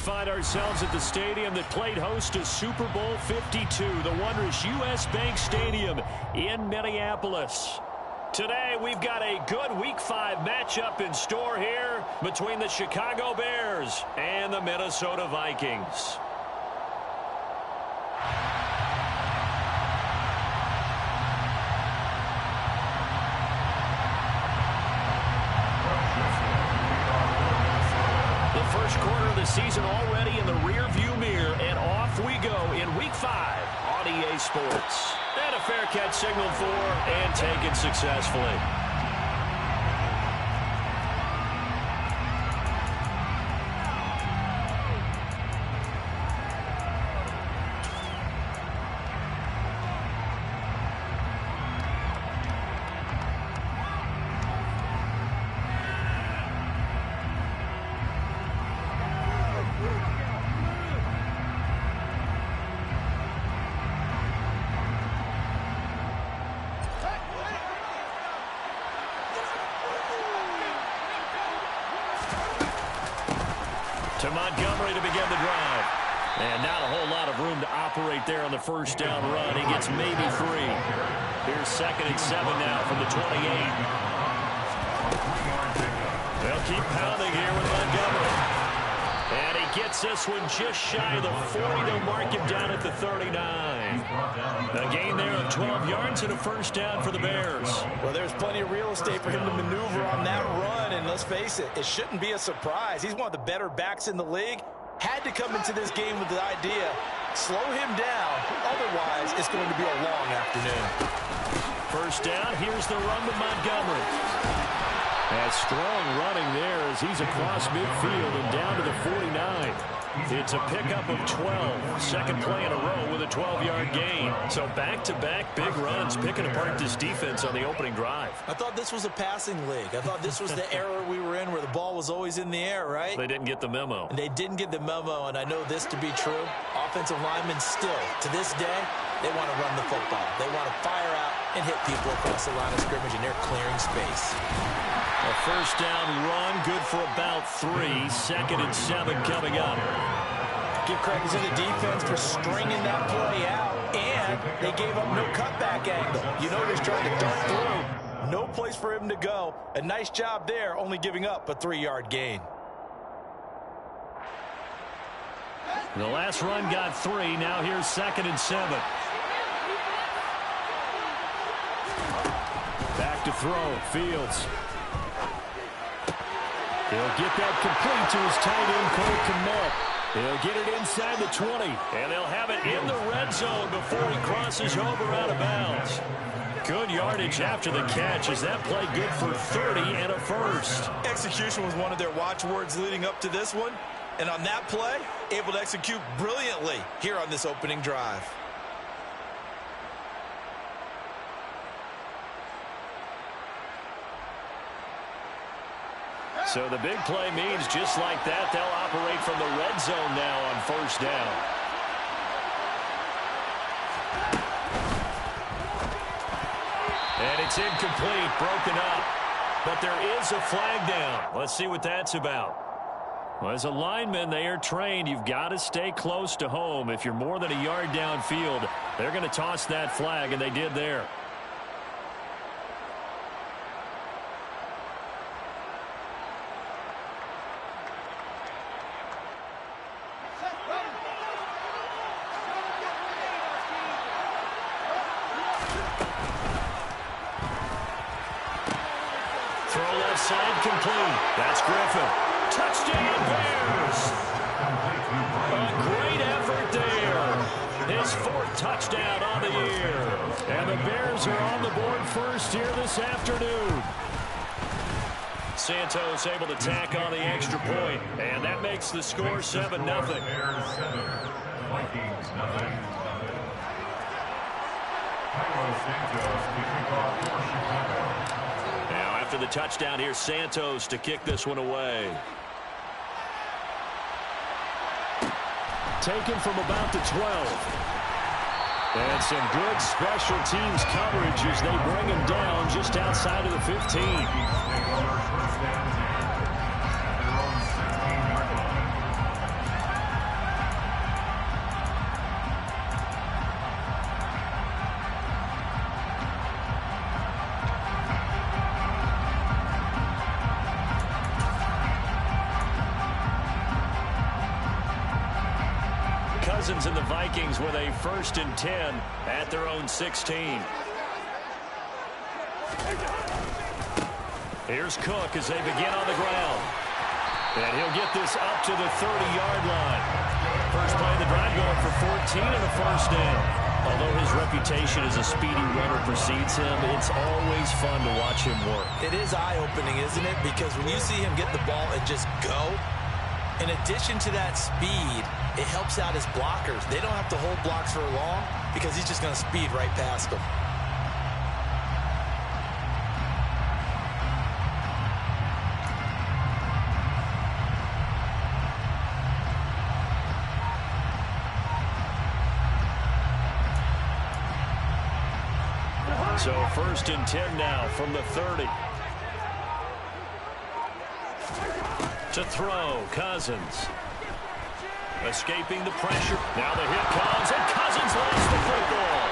find ourselves at the stadium that played host to Super Bowl 52, the wondrous U.S. Bank Stadium in Minneapolis. Today, we've got a good Week 5 matchup in store here between the Chicago Bears and the Minnesota Vikings. First quarter of the season already in the rear-view mirror, and off we go in Week 5 on EA Sports. And a fair catch signaled for and taken successfully. To Montgomery to begin the drive. And not a whole lot of room to operate there on the first down run. He gets maybe 3. Here's 2nd and 7 now from the 28. They'll keep pounding here with Montgomery. And he gets this one just shy of the 40. They'll mark him down at the 39. A gain there of 12 yards and a first down for the Bears. Well, there's plenty of real estate for him to maneuver on that run, and let's face it, it shouldn't be a surprise. He's one of the better backs in the league. Had to come into this game with the idea, slow him down, otherwise it's going to be a long afternoon. First down, here's the run to Montgomery. That strong running there as he's across midfield and down to the 49. It's a pickup of 12. Second play in a row with a 12-yard gain. So back-to-back big runs picking apart this defense on the opening drive. I thought this was a passing league. I thought this was the era we were in where the ball was always in the air, right? They didn't get the memo. And they didn't get the memo, and I know this to be true. Offensive linemen still, to this day, they want to run the football. They want to fire out and hit people across the line of scrimmage, and they're clearing space. A first down run, good for about 3. 2nd and 7 coming up. Give credit to the defense for stringing that play out, and they gave up no cutback angle. You know he's trying to dart through. No place for him to go. A nice job there, only giving up a 3-yard gain. The last run got 3. Now here's 2nd and 7. Back to throw. Fields. He'll get that complete to his tight end, Cole Kmet. He'll get it inside the 20. And they'll have it in the red zone before he crosses over out of bounds. Good yardage after the catch. Is that play good for 30 and a first? Execution was one of their watchwords leading up to this one. And on that play, able to execute brilliantly here on this opening drive. So the big play means just like that, they'll operate from the red zone now on first down. And it's incomplete, broken up. But there is a flag down. Let's see what that's about. Well, as a lineman, they are trained. You've got to stay close to home. If you're more than a yard downfield, they're going to toss that flag, and they did there. Side complete. That's Griffin. Touchdown, Bears. A great effort there. His 4th touchdown on the year. And the Bears are on the board first here this afternoon. Santos able to tack on the extra point. And that makes the score 7-0. After the touchdown, here's Santos to kick this one away. Taken from about the 12. And some good special teams coverage as they bring him down just outside of the 15. Cousins and the Vikings with a 1st and 10 at their own 16. Here's Cook as they begin on the ground. And he'll get this up to the 30-yard line. First play of the drive going for 14 and a 1st down. Although his reputation as a speedy runner precedes him, it's always fun to watch him work. It is eye-opening, isn't it? Because when you see him get the ball and just go, in addition to that speed, it helps out his blockers. They don't have to hold blocks for long because he's just going to speed right past them. So 1st and 10 now from the 30. To throw, Cousins. Escaping the pressure. Now the hit comes, and Cousins lost the football.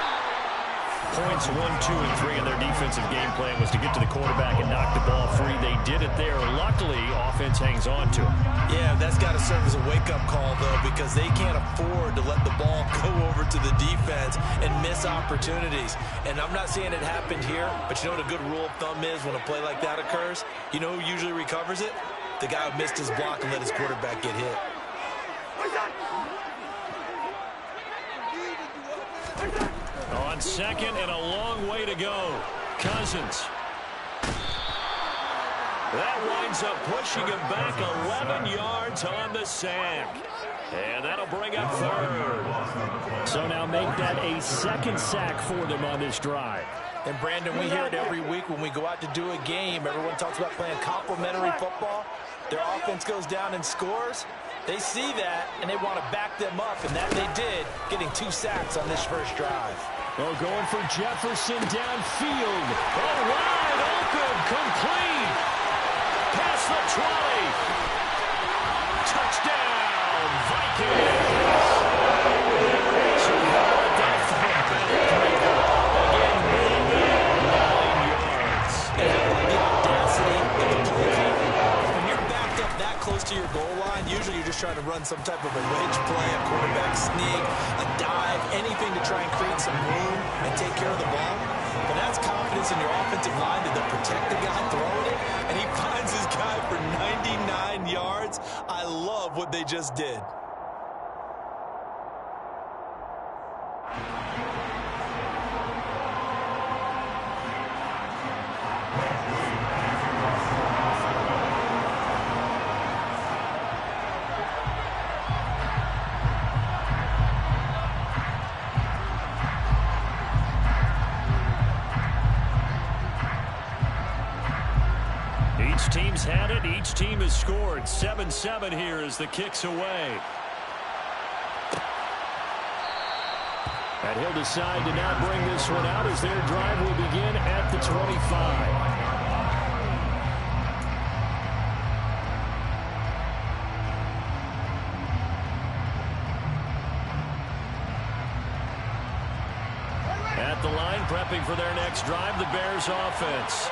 Points 1, 2, and 3 in their defensive game plan was to get to the quarterback and knock the ball free. They did it there. Luckily, offense hangs on to it. Yeah, that's got to serve as a wake-up call, though, because they can't afford to let the ball go over to the defense and miss opportunities. And I'm not saying it happened here, but you know what a good rule of thumb is when a play like that occurs? You know who usually recovers it? The guy who missed his block and let his quarterback get hit. On 2nd and a long way to go. Cousins. That winds up pushing him back 11 yards on the sack. And that'll bring up 3rd. So now make that a 2nd sack for them on this drive. And, Brandon, we hear it every week when we go out to do a game. Everyone talks about playing complementary football. Their offense goes down and scores. They see that, and they want to back them up, and that they did, getting 2 sacks on this first drive. Oh, going for Jefferson downfield. Oh, wide open, complete. Past the 20. Touchdown, Vikings. So that again, maybe 9 yards. And the audacity of the play call. When you're backed up that close to your goal line, usually you're just trying to run some type of a wedge play, a quarterback sneak, a dive, anything to try and create some room and take care of the ball. But that's confidence in your offensive line that they'll protect the guy throwing it, and he finds his guy for 99 yards. I love what they just did. Each team's had it. Each team has scored. 7-7 here as the kick's away. And he'll decide to not bring this one out as their drive will begin at the 25. At the line, prepping for their next drive, the Bears offense.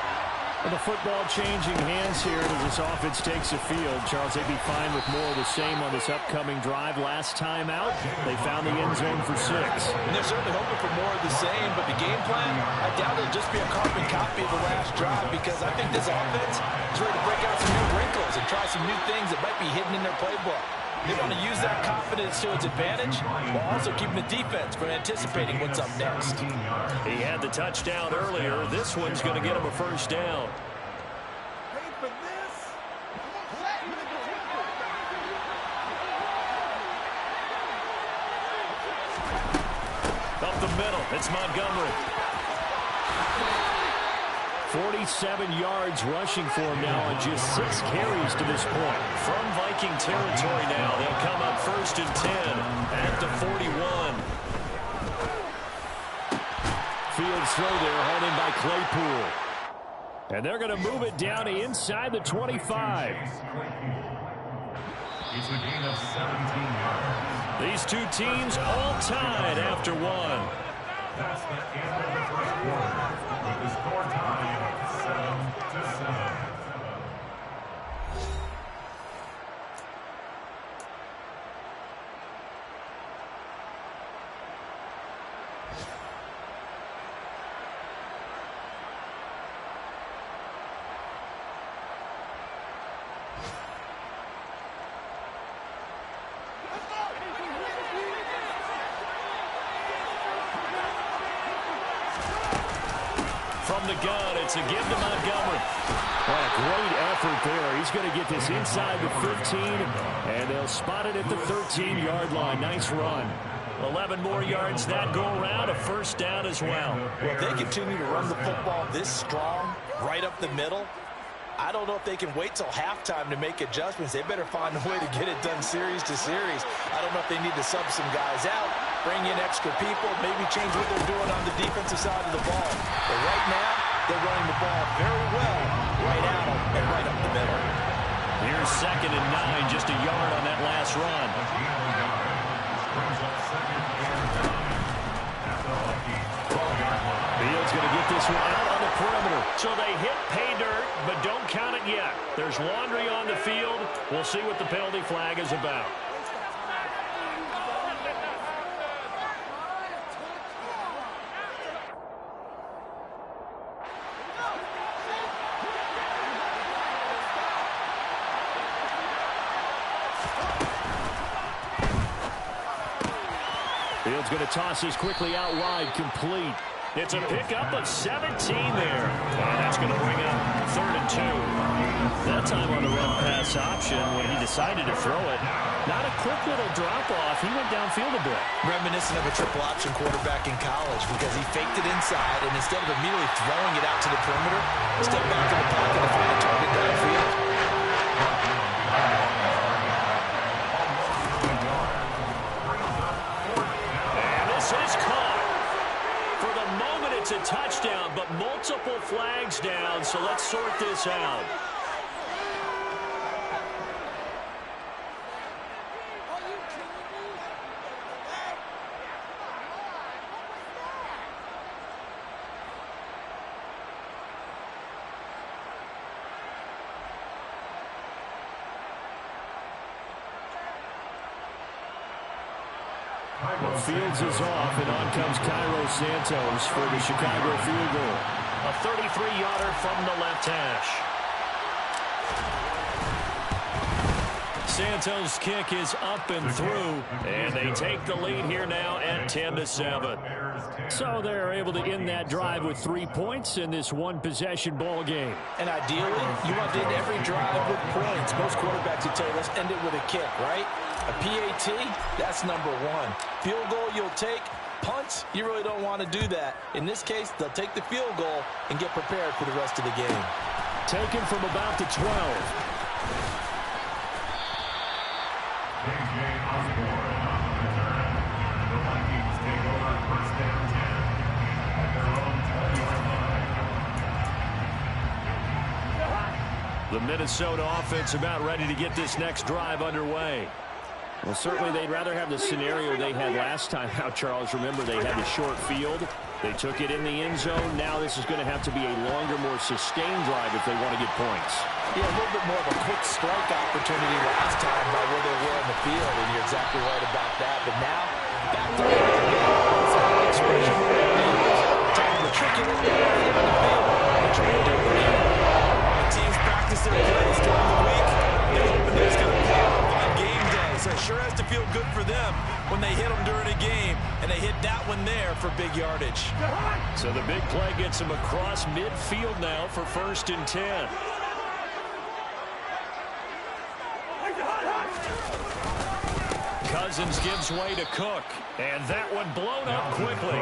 Well, the football changing hands here as this offense takes the field. Charles, they'd be fine with more of the same on this upcoming drive. Last time out, they found the end zone for 6. And they're certainly hoping for more of the same, but the game plan, I doubt it'll just be a carbon copy of the last drive because I think this offense is ready to break out some new wrinkles and try some new things that might be hidden in their playbook. They want to use that confidence to its advantage while also keeping the defense from anticipating what's up next. He had the touchdown earlier. This one's going to get him a 1st down. Up the middle, it's Montgomery. 47 yards rushing for him now on just 6 carries to this point. From Viking territory now, they'll come up 1st and 10 at the 41. Fields throw there, held in by Claypool. And they're going to move it down to inside the 25. It's a gain of 17 yards. These two teams all tied after one. That's the end of the first quarter with the score tied 7-7. From the gun, it's a give to Montgomery. What a great effort there. He's going to get this inside the 15, and they'll spot it at the 13-yard line. Nice run. 11 more yards that go around, a first down as well. Well, if they continue to run the football this strong, right up the middle, I don't know if they can wait till halftime to make adjustments. They better find a way to get it done series to series. I don't know if they need to sub some guys out, bring in extra people, maybe change what they're doing on the defensive side of the ball. But right now, they're running the ball very well right at them and right up the middle. Here's 2nd and 9, just a yard on that last run. Fields going to get this one out on the perimeter. So they hit pay dirt, but don't count it yet. There's laundry on the field. We'll see what the penalty flag is about. Fields going to toss this quickly out wide, complete. It's a pickup of 17 there. And that's going to bring up 3rd and 2. That time on the run pass option when he decided to throw it. Not a quick little drop-off. He went downfield a bit. Reminiscent of a triple option quarterback in college because he faked it inside, and instead of immediately throwing it out to the perimeter, stepped back in the pocket to find a target downfield. And this is caught. For the moment, it's a touchdown, but multiple flags down, so let's sort this out. Well, Fields is off, and on comes Cairo Santos for the Chicago field goal. A 33-yarder from the left hash. Santos' kick is up and through, and they take the lead here now at 10-7. So they're able to end that drive with 3 points in this one-possession ball game. And ideally, you want to end every drive with points. Most quarterbacks would tell you, let's end it with a kick, right? A PAT, that's number 1. Field goal you'll take. Punts, you really don't want to do that. In this case, they'll take the field goal and get prepared for the rest of the game. Taken from about the 12. The Minnesota offense about ready to get this next drive underway. Well, certainly they'd rather have the scenario they had last time out, Charles. Remember, they had the short field. They took it in the end zone. Now this is going to have to be a longer, more sustained drive if they want to get points. Yeah, a little bit more of a quick strike opportunity last time by where they were on the field, and you're exactly right about that. But now, back to the expression. Time to trick it on the field. They're trying to do it again. The teams practice their plays during the week. They're hoping that it's going to pay off on game day. So it sure has to feel good for them when they hit them during a game, and they hit that one there for big yardage. So the big play gets them across midfield now for 1st and 10. Cousins gives way to Cook, and that one blown up quickly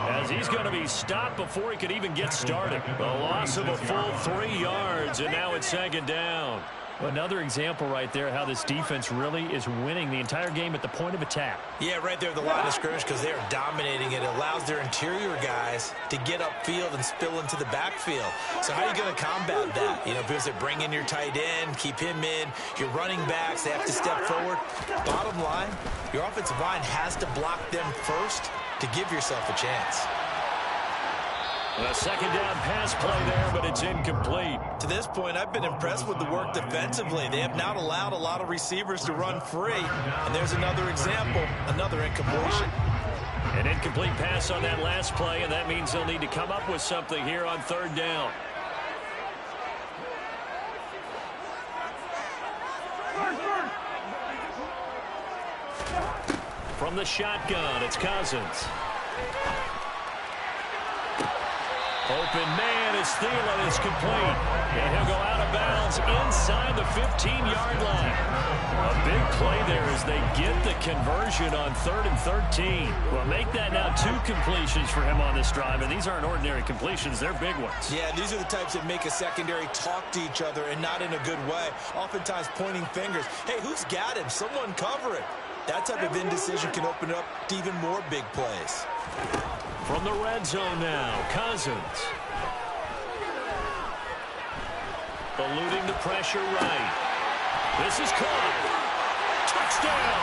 as he's going to be stopped before he could even get started. A loss of a full 3 yards, and now it's 2nd down. Another example right there how this defense really is winning the entire game at the point of attack. Yeah, right there at the line of scrimmage because they are dominating it. It allows their interior guys to get upfield and spill into the backfield. So how are you going to combat that? You know, because they bring in your tight end, keep him in. Your running backs, they have to step forward. Bottom line, your offensive line has to block them first to give yourself a chance. A 2nd down pass play there, but it's incomplete. To this point, I've been impressed with the work defensively. They have not allowed a lot of receivers to run free. And there's another example, another incompletion. An incomplete pass on that last play, and that means they'll need to come up with something here on 3rd down. From the shotgun, it's Cousins. Open man is Thielen. It's complete. And he'll go out of bounds inside the 15-yard line. A big play there as they get the conversion on 3rd and 13. Well, make that now 2 completions for him on this drive. And these aren't ordinary completions. They're big ones. Yeah, these are the types that make a secondary talk to each other and not in a good way. Oftentimes pointing fingers. Hey, who's got him? Someone cover it. That type of indecision can open up to even more big plays. From the red zone now, Cousins. Eluding the pressure right. This is caught. Touchdown.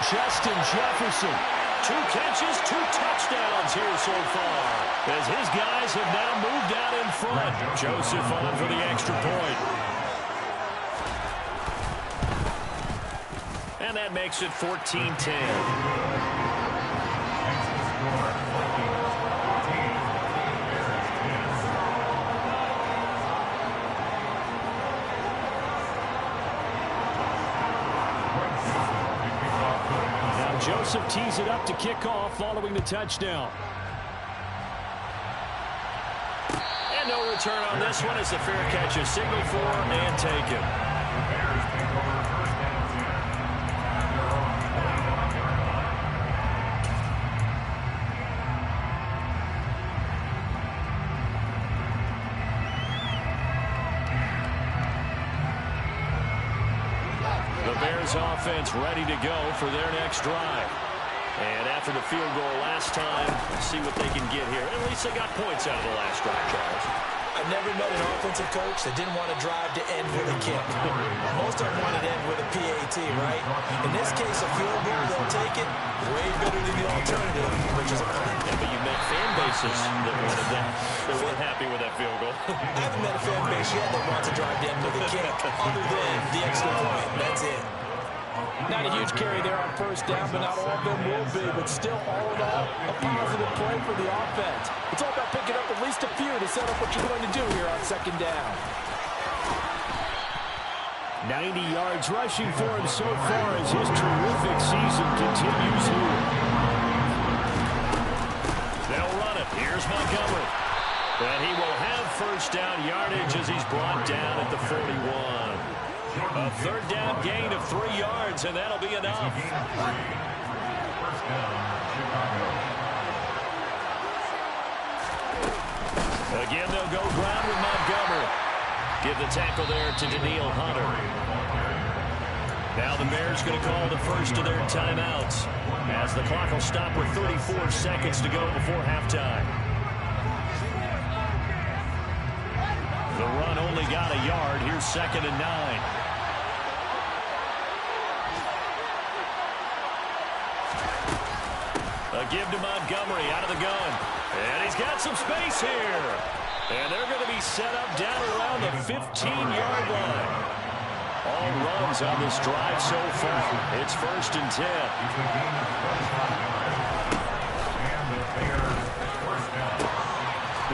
Justin Jefferson. 2 catches, 2 touchdowns here so far. As his guys have now moved out in front. Joseph on for the extra point. And that makes it 14-10. Joseph tees it up to kick off following the touchdown. And no return on this one as the fair catch is signaled for and taken. Offense ready to go for their next drive. And after the field goal last time, see what they can get here. At least they got points out of the last drive, Charles. I've never met an offensive coach that didn't want to drive to end with a kick. Most of them wanted to end with a PAT, right? In this case, a field goal, they'll take it. Way better than the alternative, which is a punt. Yeah, but you met fan bases that wanted that. They weren't happy with that field goal. I haven't met a fan base yet that wants to drive to end with a kick, other than the extra point. That's it. Not a huge carry there on first down, but not all of them will be. But still, all in all, a positive play for the offense. It's all about picking up at least a few to set up what you're going to do here on second down. 90 yards rushing for him so far as his terrific season continues here. They'll run it. Here's Montgomery. And he will have first down yardage as he's brought down at the 41. A 3rd down gain of 3 yards, and that'll be enough. Again, they'll go ground with Montgomery. Give the tackle there to Daniil Hunter. Now the Bears going to call the first of their timeouts as the clock will stop with 34 seconds to go before halftime. The run only got a yard. Here's 2nd and 9. A give to Montgomery out of the gun. And he's got some space here. And they're going to be set up down around the 15-yard line. All runs on this drive so far. It's 1st and 10.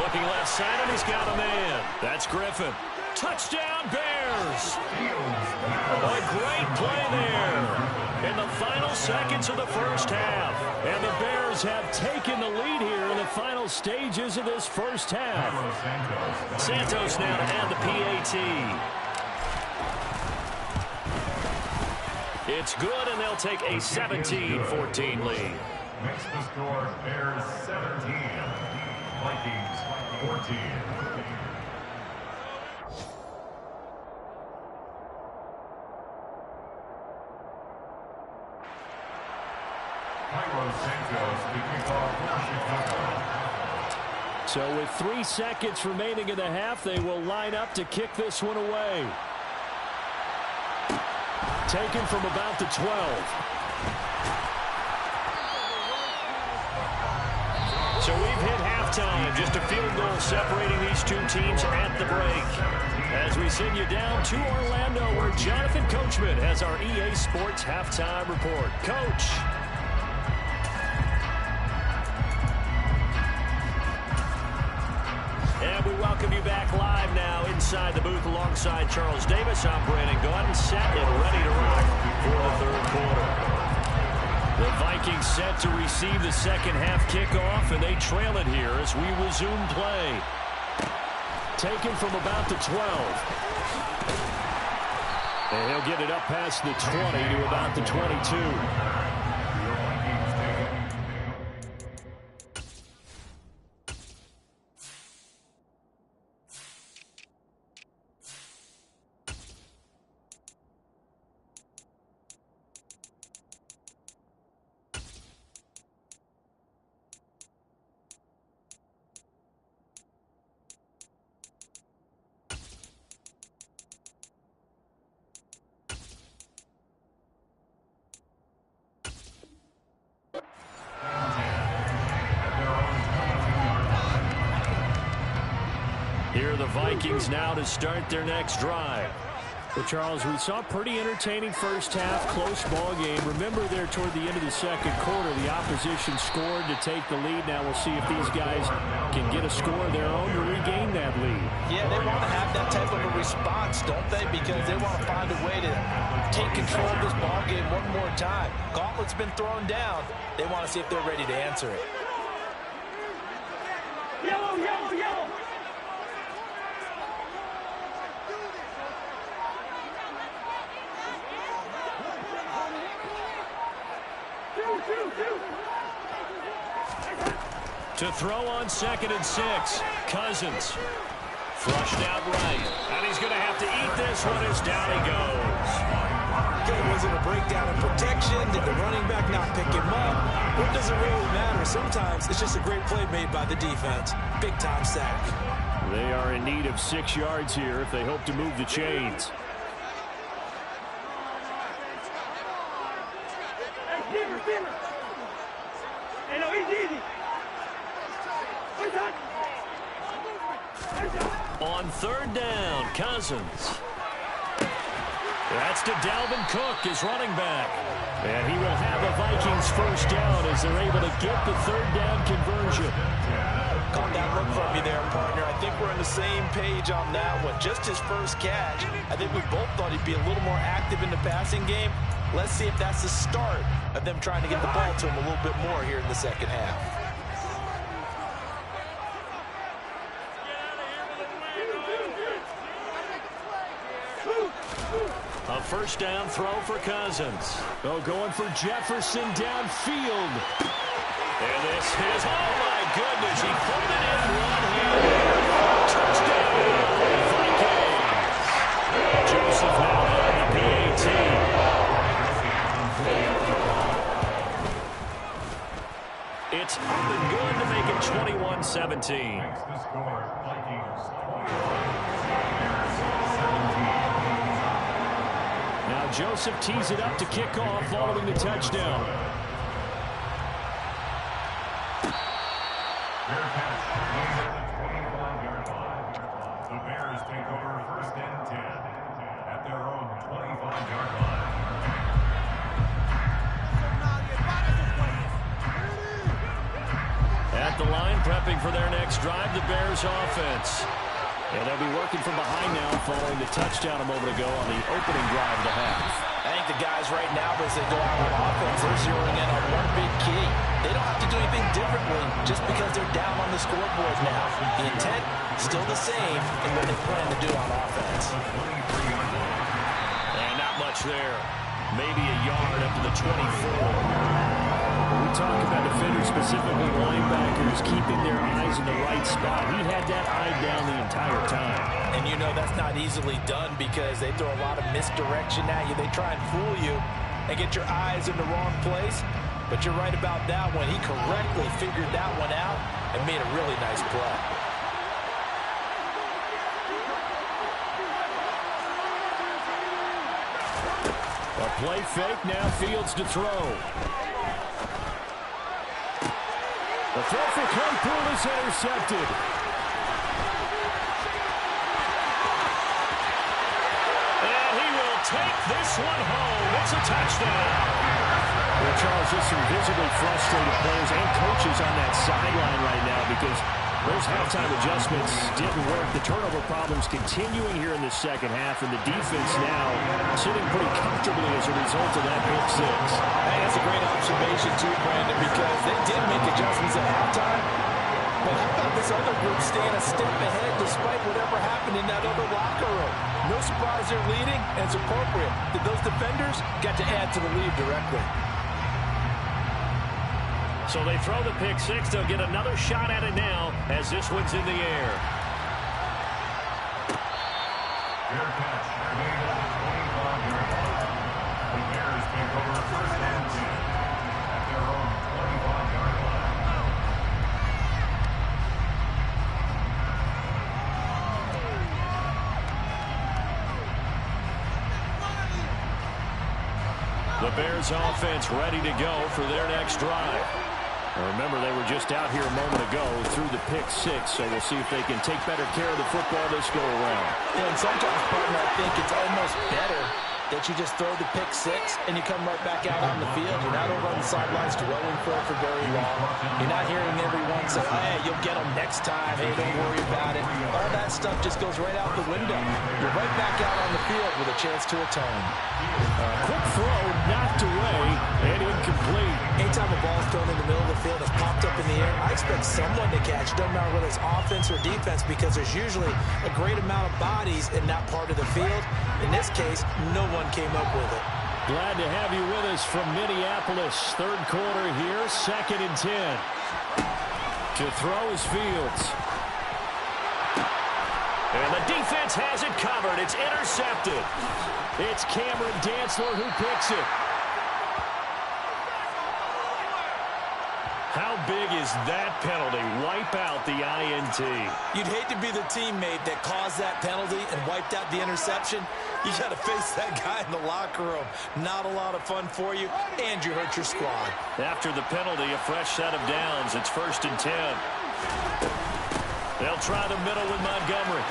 Looking left side, and he's got a man. That's Griffin. Touchdown, Bears! A great play there in the final seconds of the first half. And the Bears have taken the lead here in the final stages of this first half. Santos now to add the PAT. It's good, and they'll take a 17-14 lead. Makes the score Bears 17, Vikings 14. So with 3 seconds remaining in the half, they will line up to kick this one away. Taken from about the 12. So we've hit halftime. Just a field goal separating these two teams at the break. As we send you down to Orlando, where Jonathan Coachman has our EA Sports halftime report. Coach. And we welcome you back live now inside the booth alongside Charles Davis. I'm Brandon Gaudin, set and ready to rock for the third quarter. The Vikings set to receive the second half kickoff, and they trail it here as we resume play. Taken from about the 12. And he'll get it up past the 20 to about the 22. Here are the Vikings now to start their next drive. Well, Charles, we saw a pretty entertaining first half, close ball game. Remember there toward the end of the second quarter, the opposition scored to take the lead. Now we'll see if these guys can get a score of their own to regain that lead. Yeah, they want to have that type of a response, don't they? Because they want to find a way to take control of this ball game one more time. Gauntlet's been thrown down. They want to see if they're ready to answer it. Yellow, yellow, yellow. To throw on 2nd and 6. Cousins. Flushed out right. And he's going to have to eat this one as down he goes. Was it a breakdown in protection? Did the running back not pick him up? What does it really matter? Sometimes it's just a great play made by the defense. Big-time sack. They are in need of 6 yards here if they hope to move the chains. On 3rd down, Cousins. That's to Dalvin Cook, his running back. And he will have a Vikings first down as they're able to get the 3rd down conversion. Caught that look from you there, partner. I think we're on the same page on that one. Just his first catch. I think we both thought he'd be a little more active in the passing game. Let's see if that's the start of them trying to get the ball to him a little bit more here in the second half. A first down throw for Cousins. Oh, going for Jefferson downfield. And this is, oh my goodness, he put it in one-handed. Touchdown, Vikings. Joseph now on the PAT. It's up and good to make it 21-17. Makes the score, Vikings 20. Now Joseph tees it up to kick off following the touchdown. Bearcats remain at the 25-yard line. The Bears take over 1st and 10 at their own 25-yard line. At the line, prepping for their next drive, the Bears offense. And they'll be working from behind now following the touchdown a moment ago on the opening drive of the half. I think the guys right now, as they go out on offense, they're zeroing in on one big key. They don't have to do anything differently just because they're down on the scoreboard now. The intent, still the same in what they plan to do on offense. And not much there. Maybe a yard up to the 24. We talk about defenders, specifically linebackers, keeping their eyes in the right spot. He had that eye down the entire time. And you know that's not easily done because they throw a lot of misdirection at you. They try and fool you and get your eyes in the wrong place. But you're right about that one. He correctly figured that one out and made a really nice play. A play fake, now Fields to throw. The throw for Claypool is intercepted. And he will take this one home. It's a touchdown. Well, Charles, just some visibly frustrated players and coaches on that sideline right now because Those halftime adjustments didn't work. The turnover problems continuing here in the second half, and the defense now sitting pretty comfortably as a result of that pick six. Hey, that's a great observation too, Brandon, because they did make adjustments at halftime. But how about this other group staying a step ahead despite whatever happened in that other locker room? No surprise they're leading, and it's appropriate that those defenders got to add to the lead directly. So they throw the pick six. They'll get another shot at it now as this one's in the air. Fair catch. Made at the 25-yard line. The Bears take over first and 10 at their own 25-yard line. The Bears offense ready to go for their next drive. Remember, they were just out here a moment ago through the pick six, so we'll see if they can take better care of the football this go around. Yeah, and sometimes, partner, I think it's almost better that you just throw the pick six and you come right back out on the field. You're not over on the sidelines dwelling for it for very long. You're not hearing everyone say, hey, you'll get them next time. Hey, don't worry about it. All that stuff just goes right out the window. You're right back out on the field with a chance to atone. Quick throw, knocked away, and incomplete. Anytime a ball is thrown in the middle of the field, it's popped up in the air, I expect someone to catch, doesn't matter whether it's offense or defense, because there's usually a great amount of bodies in that part of the field. In this case, no one came up with it. Glad to have you with us from Minneapolis. Third quarter here, 2nd and 10. To throw is Fields. And the defense has it covered. It's intercepted. It's Cameron Dantzler who picks it. How big is that penalty? Wipe out the INT. You'd hate to be the teammate that caused that penalty and wiped out the interception. You got to face that guy in the locker room. Not a lot of fun for you, and you hurt your squad. After the penalty, a fresh set of downs. It's 1st and 10. They'll try the middle with Montgomery.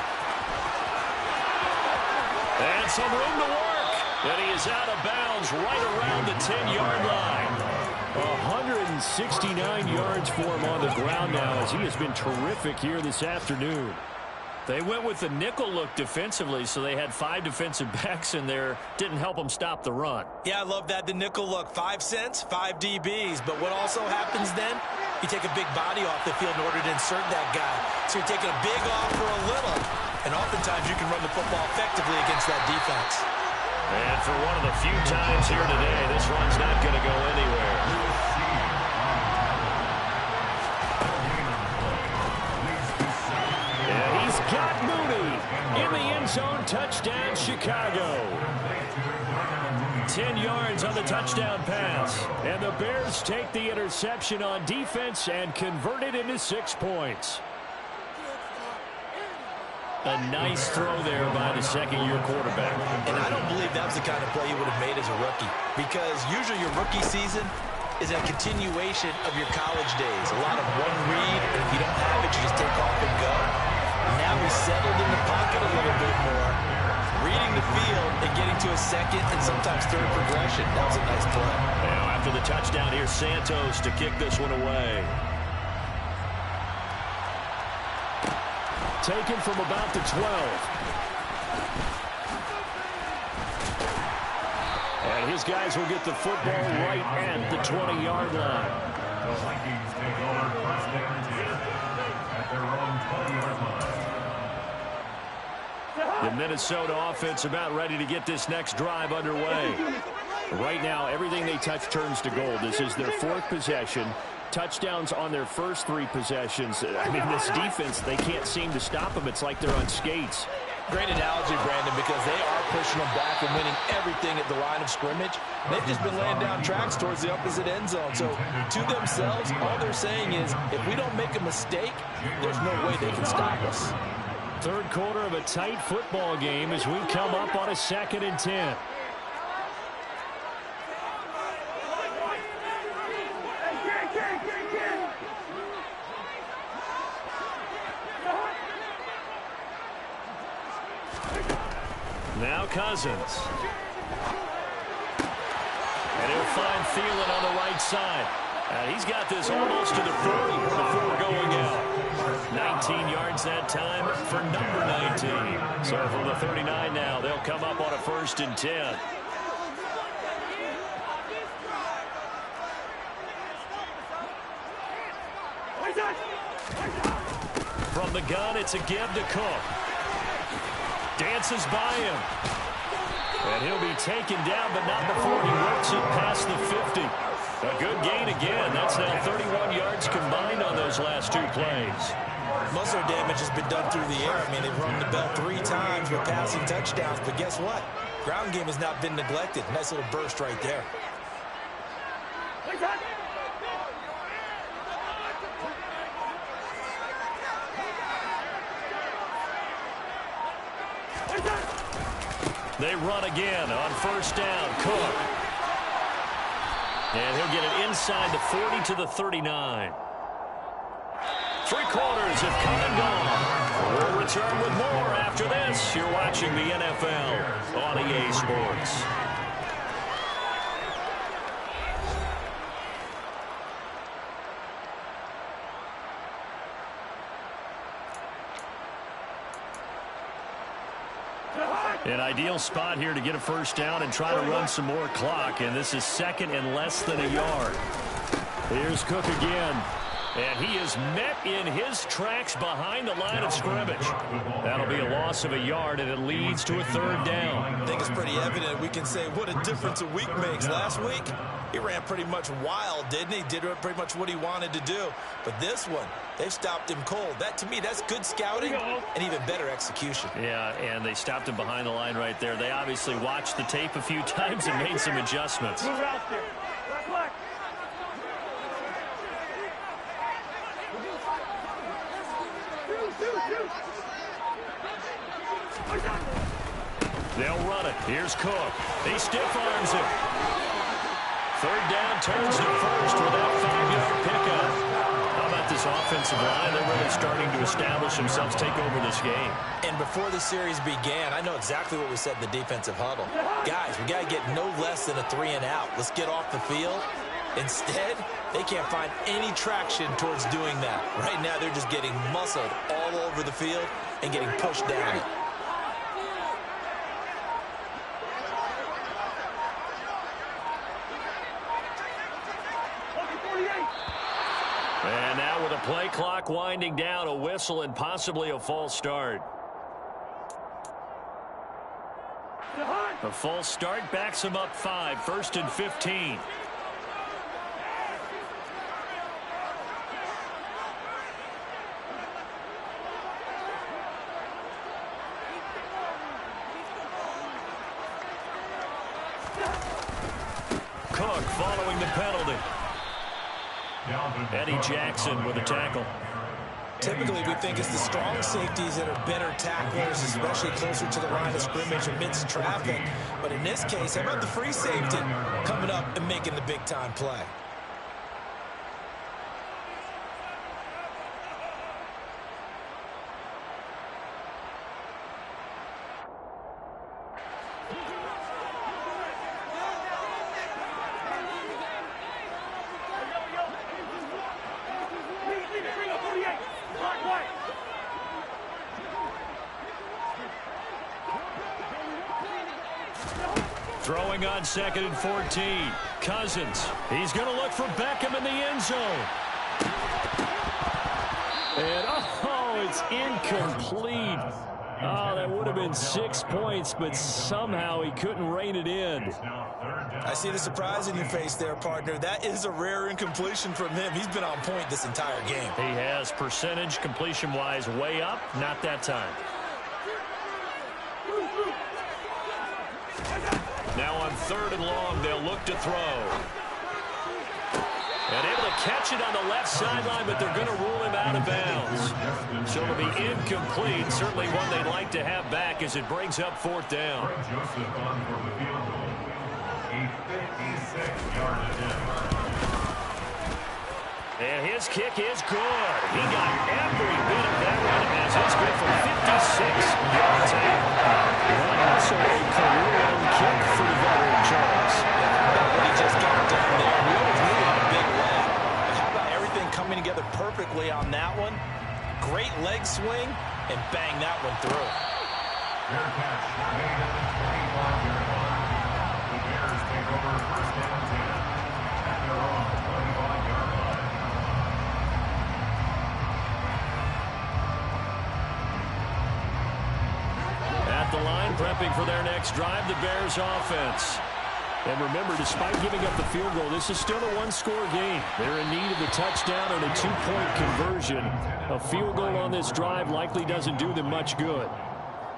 And some room to work. And he is out of bounds right around the 10-yard line. 169 yards for him on the ground now, as he has been terrific here this afternoon. They went with the nickel look defensively, so they had 5 defensive backs in there. Didn't help them stop the run. Yeah, I love that, the nickel look. 5 cents, 5 DBs. But what also happens then, you take a big body off the field in order to insert that guy. So you're taking a big off for a little. And oftentimes you can run the football effectively against that defense. And for one of the few times here today, this one's not going to go anywhere. And he's got Mooney in the end zone. Touchdown, Chicago. 10 yards on the touchdown pass. And the Bears take the interception on defense and convert it into 6 points. A nice throw there by the second-year quarterback. And I don't believe that was the kind of play you would have made as a rookie, because usually your rookie season is a continuation of your college days. A lot of one read, and if you don't have it, you just take off and go. Now he's settled in the pocket a little bit more, reading the field and getting to a second and sometimes third progression. That was a nice play. Now after the touchdown, here's Santos to kick this one away. Taken from about the 12. And his guys will get the football right at the 20-yard line. The Vikings take over first and 10 at their own 20-yard line. The Minnesota offense about ready to get this next drive underway. Right now, everything they touch turns to gold. This is their 4th possession. Touchdowns on their first 3 possessions. I mean, this defense, they can't seem to stop them. It's like they're on skates. Great analogy, Brandon, because they are pushing them back and winning everything at the line of scrimmage. They've just been laying down tracks towards the opposite end zone. So to themselves, all they're saying is, if we don't make a mistake, there's no way they can stop us. Third quarter of a tight football game as we come up on a 2nd and 10. Now Cousins. And he'll find Thielen on the right side. He's got this almost to the 40 before going out. 19 yards that time for number 19. So from the 39 now, they'll come up on a 1st and 10. From the gun, it's a give to Cook. Dances by him. And he'll be taken down, but not before he works it past the 50. A good gain again. That's now 31 yards combined on those last 2 plays. Most of their damage has been done through the air. I mean, they've run the bell 3 times with passing touchdowns, but guess what? Ground game has not been neglected. Nice little burst right there. They run again on 1st down. Cook. And he'll get it inside the 40 to the 39. 3 quarters have come and gone. We'll return with more after this. You're watching the NFL on EA Sports. An ideal spot here to get a 1st down and try to run some more clock. And this is 2nd and less than a yard. Here's Cook again. And he is met in his tracks behind the line of scrimmage. That'll be a loss of a yard, and it leads to a 3rd down. I think it's pretty evident. We can say what a difference a week makes. Last week, he ran pretty much wild, didn't he? Did pretty much what he wanted to do. But this one, they've stopped him cold. That, to me, that's good scouting and even better execution. Yeah, and they stopped him behind the line right there. They obviously watched the tape a few times and made some adjustments. Move out there. They'll run it. Here's Cook. He stiff arms him. 3rd down, turns to 1st with that 5-yard pickup. How about this offensive line? They're really starting to establish themselves, take over this game. And before the series began, I know exactly what we said in the defensive huddle. Guys, we got to get no less than a 3 and out. Let's get off the field. Instead, they can't find any traction towards doing that. Right now, they're just getting muscled all over the field and getting pushed down it. And now with a play clock winding down, a whistle and possibly a false start. A false start backs him up 5, 1st and 15. Cook following the penalty. Eddie Jackson with a tackle. Typically, we think it's the strong safeties that are better tacklers, especially closer to the line of scrimmage amidst traffic. But in this case, how about the free safety coming up and making the big-time play? Throwing on 2nd and 14. Cousins. He's going to look for Beckham in the end zone. And, oh, it's incomplete. Oh, that would have been 6 points, but somehow he couldn't rein it in. I see the surprise in your face there, partner. That is a rare incompletion from him. He's been on point this entire game. He has percentage completion-wise way up. Not that time. Now on 3rd and long, they'll look to throw. And able to catch it on the left sideline, but they're going to rule him out of bounds. So it'll be incomplete. Certainly one they'd like to have back as it brings up 4th down. And his kick is good. He got every bit of that one as it's good for 56 yards out. Also a career-long kick for the veteran Charles. How about what he just got done there? We always knew he had a big leg. together perfectly on that one. Great leg swing, and bang that one through. Fair catch made at the 25-yard line. The Bears take over first down 10 at their own 25-yard line. At the line, prepping for their next drive, the Bears offense. And remember, despite giving up the field goal, this is still a one-score game. They're in need of the touchdown and a two-point conversion. A field goal on this drive likely doesn't do them much good.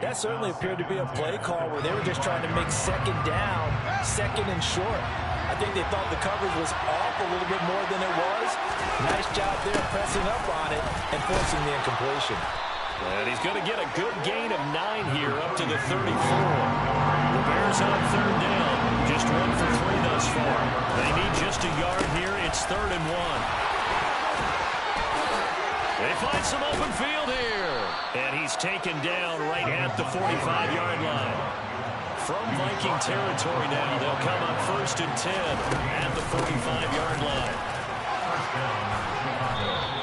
That certainly appeared to be a play call where they were just trying to make second down, second and short. I think they thought the coverage was off a little bit more than it was. Nice job there pressing up on it and forcing the incompletion. And he's going to get a good gain of 9 here up to the 34. The Bears on third down. Just 1 for 3 thus far. They need just a yard here. It's 3rd and 1. They find some open field here. And he's taken down right at the 45-yard line. From Viking territory now, they'll come on 1st and 10 at the 45-yard line.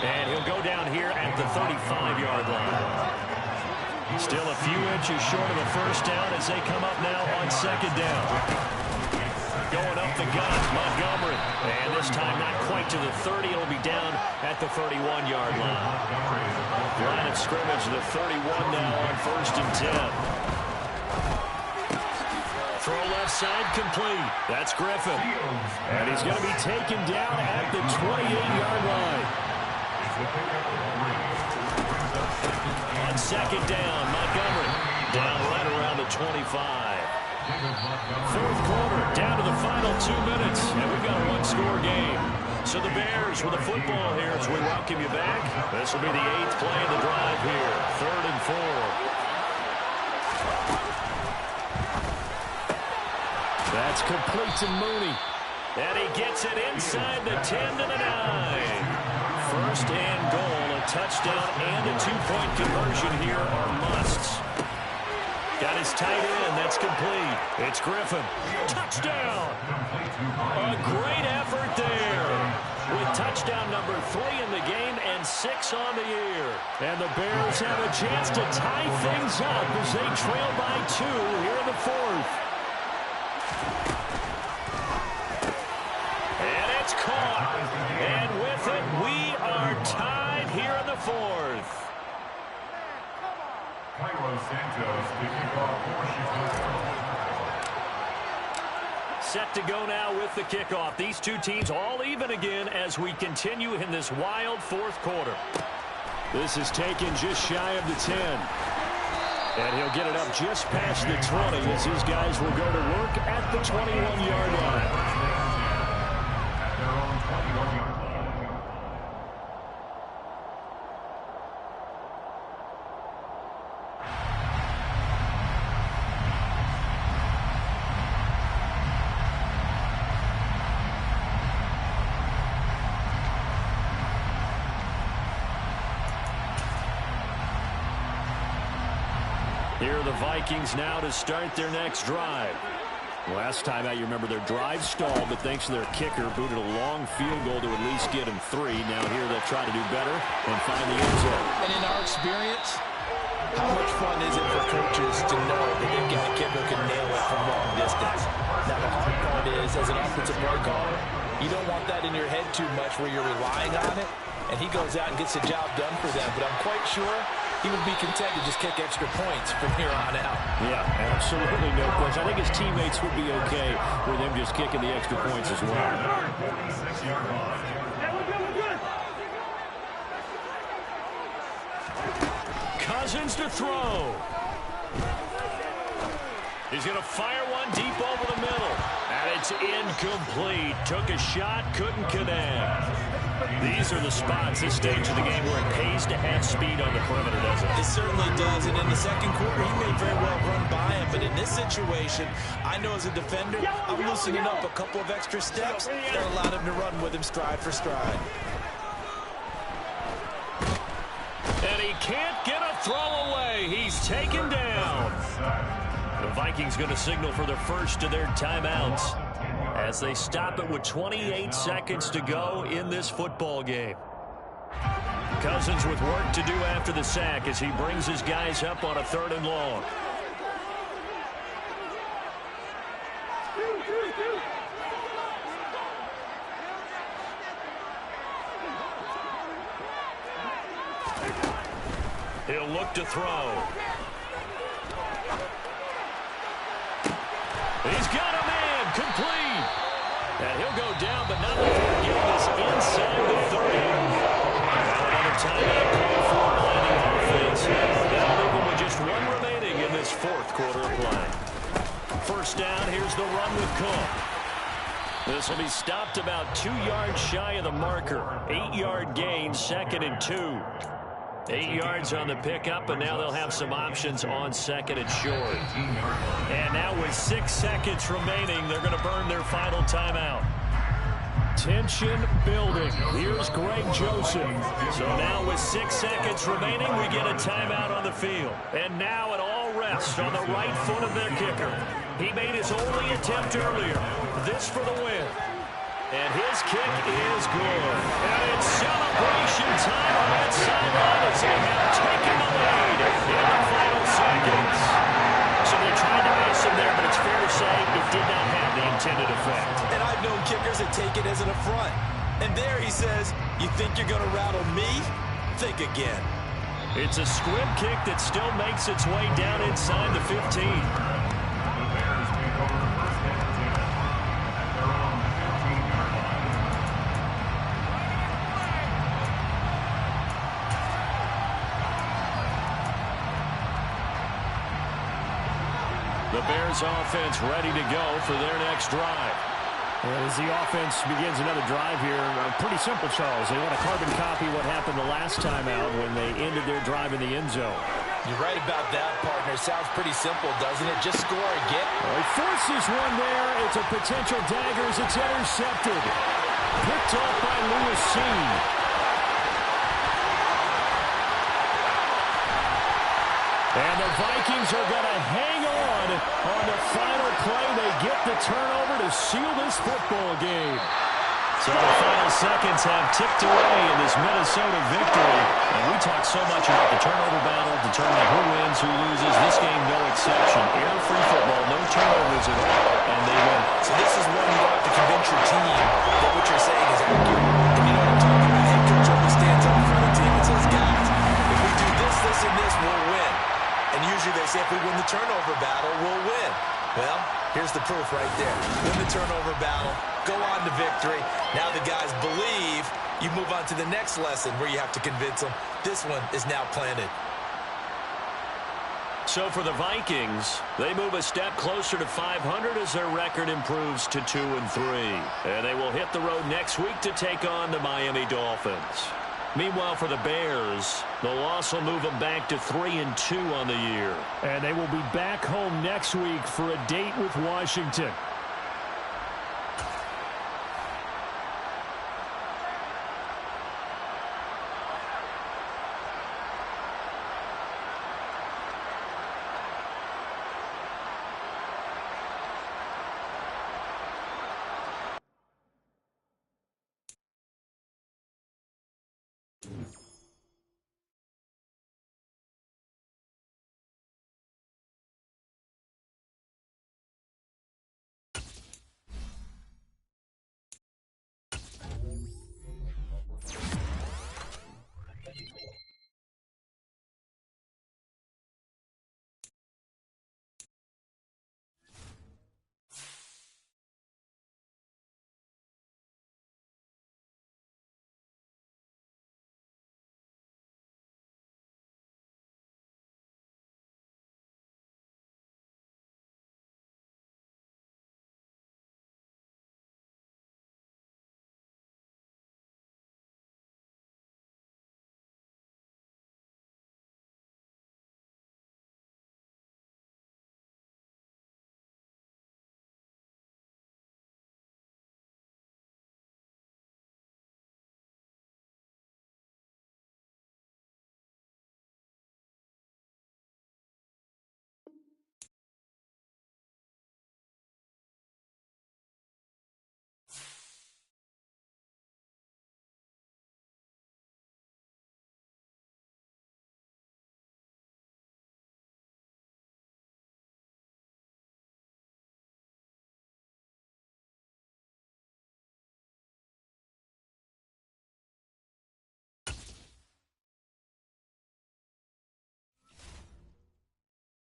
And he'll go down here at the 35-yard line. Still a few inches short of a first down as they come up now on 2nd down. Going up the gut, Montgomery. And this time not quite to the 30. It'll be down at the 31-yard line. Line of scrimmage, the 31 now on 1st and 10. Throw left side complete. That's Griffin. And he's going to be taken down at the 28-yard line. On 2nd down, Montgomery. Down right around the 25. 4th quarter, down to the final 2 minutes. And we've got a one-score game. So the Bears with the football here as we welcome you back. This will be the 8th play of the drive here. 3rd and 4. That's complete to Mooney. And he gets it inside the 10 to the 9. 1st and goal. A touchdown and a two-point conversion here are musts. Got his tight end. That's complete. It's Griffin. Touchdown. A great effort there. With touchdown number 3 in the game and 6 on the year. And the Bears have a chance to tie things up as they trail by 2 here in the 4th. And it's caught. And with it, we are tied here in the 4th. Set to go now with the kickoff. These two teams all even again as we continue in this wild 4th quarter. This is taken just shy of the 10. And he'll get it up just past the 20 as his guys will go to work at the 21-yard line. Here are the Vikings now to start their next drive. Last time out, you remember their drive stalled, but thanks to their kicker, booted a long field goal to at least get him 3. Now here they'll try to do better and find the end zone. And in our experience, how much fun is it for coaches to know that they've got a kicker who can nail it from long distance? Now the hard part is, as an offensive play caller, you don't want that in your head too much where you're relying on it, and he goes out and gets the job done for them. But I'm quite sure he would be content to just kick extra points from here on out. Yeah, absolutely no question. I think his teammates would be okay with him just kicking the extra points as well. Cousins to throw. He's going to fire one deep over the middle. And it's incomplete. Took a shot, couldn't connect. These are the spots, this stage of the game, where it pays to have speed on the perimeter, doesn't it? It certainly does, and in the 2nd quarter, he may very well run by him, but in this situation, I know as a defender, I'm loosening up a couple of extra steps that allowed him to run with him stride for stride. And he can't get a throw away. He's taken down. The Vikings going to signal for the first of their timeouts as they stop it with 28 seconds to go in this football game. Cousins with work to do after the sack as he brings his guys up on a 3rd and long. He'll look to throw. He's got a man complete. And he'll go down, but not before getting us inside the 30. Now another timeout call for blinding offense. That'll leave them with just 1 remaining in this 4th quarter of play. 1st down, here's the run with Cook. This will be stopped about 2 yards shy of the marker. 8-yard gain, 2nd and 2. 8 yards on the pickup, and now they'll have some options on 2nd and short. And now with 6 seconds remaining, they're going to burn their final timeout. Tension building. Here's Greg Joseph. So now with 6 seconds remaining, we get a timeout on the field. And now it all rests on the right foot of their kicker. He made his only attempt earlier. This for the win. And his kick is good. And it's celebration time on that sideline as they have taken the lead in the final seconds. So they tried to ice him there, but it's fair to say it did not have the intended effect. And I've known kickers that take it as an affront. And there he says, you think you're going to rattle me? Think again. It's a squib kick that still makes its way down inside the 15. The Bears offense ready to go for their next drive. As the offense begins another drive here, pretty simple, Charles. They want to carbon copy what happened the last time out when they ended their drive in the end zone. You're right about that, partner. Sounds pretty simple, doesn't it? Just score again. He forces one there. It's a potential dagger as it's intercepted. Picked off by Lewis Seen. And the Vikings are going to hang on the final play. They get the turnover to seal this football game. So the final seconds have ticked away in this Minnesota victory. And we talk so much about the turnover battle, determining who wins, who loses. This game, no exception. Air-free football, no turnovers at all, and they win. So this is when you don't have to convince your team that what you're saying is accurate. And you know what I'm talking about? Head coach always stands up in front of the team and says, guys, if we do this, this, and this, we'll win. And usually they say if we win the turnover battle, we'll win. Well, here's the proof right there. Win the turnover battle, go on to victory. Now the guys believe. You move on to the next lesson where you have to convince them. This one is now planted. So for the Vikings, they move a step closer to 500 as their record improves to 2-3. And they will hit the road next week to take on the Miami Dolphins. Meanwhile, for the Bears, the loss will move them back to 3-2 on the year. And they will be back home next week for a date with Washington.